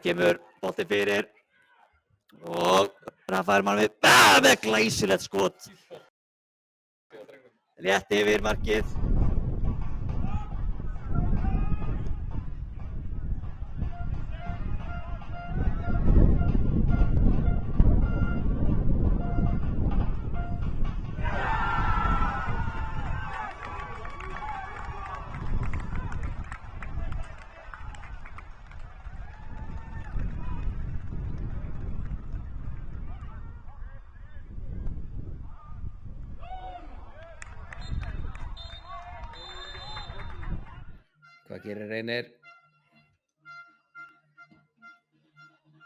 Það kemur bolti fyrir og Rafael Marvin með glæsilegt skot. Rétt yfir markið. Hvað gerir Reynir?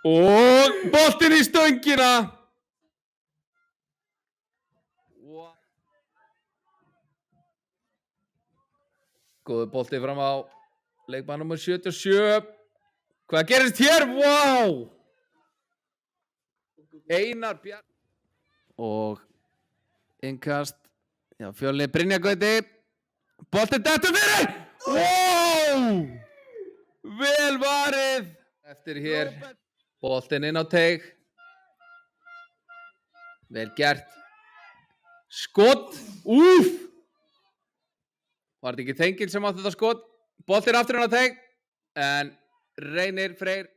Og boltinn í stöngina! Góður bolti fram á leikmann nummer 77. Hvað gerist hér? Vá! Einar Bjarn. Og innkast. Já, Fjölnir Brynjar Gauti. Boltinn dettur fyrir! Wow! Vel varið! Eftir hér. Boltinn inn á teig. Vel gert. Skot! Úff! Var þetta ekki Þengil sem átti þetta skot? Boltinn aftur inn á teig. En Reynir Freyr.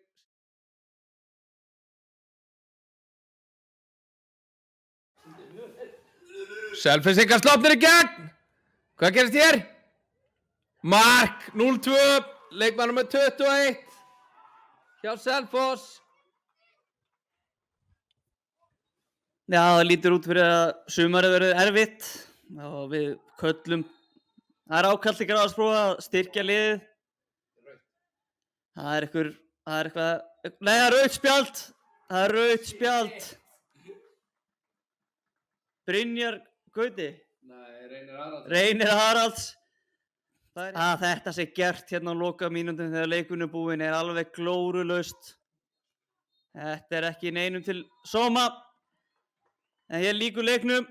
Selfyssingar slopnir í gegn. Hvað gerist hér? Mark 0-2. Leikmann nummer 21. Hjá Selfoss. Já, það lítur út fyrir að sumarið verður erfitt og við köllum. Það er ákall til Grafarvogs að styrkja liðið. Það er eitthvað. Nei, það er rautt spjald. Það er rautt spjald. Brynjar Gauti. Nei, Reynir Haralds. Reynir Haralds. Að þetta sé gert hérna á lokamínútum þegar leikurinn er búinn er alveg glórulaust. Þetta er ekki neinum til sóma. En hér lýkur leiknum.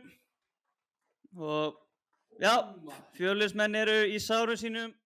Og já, Fjölnismenn eru í sárum sínum.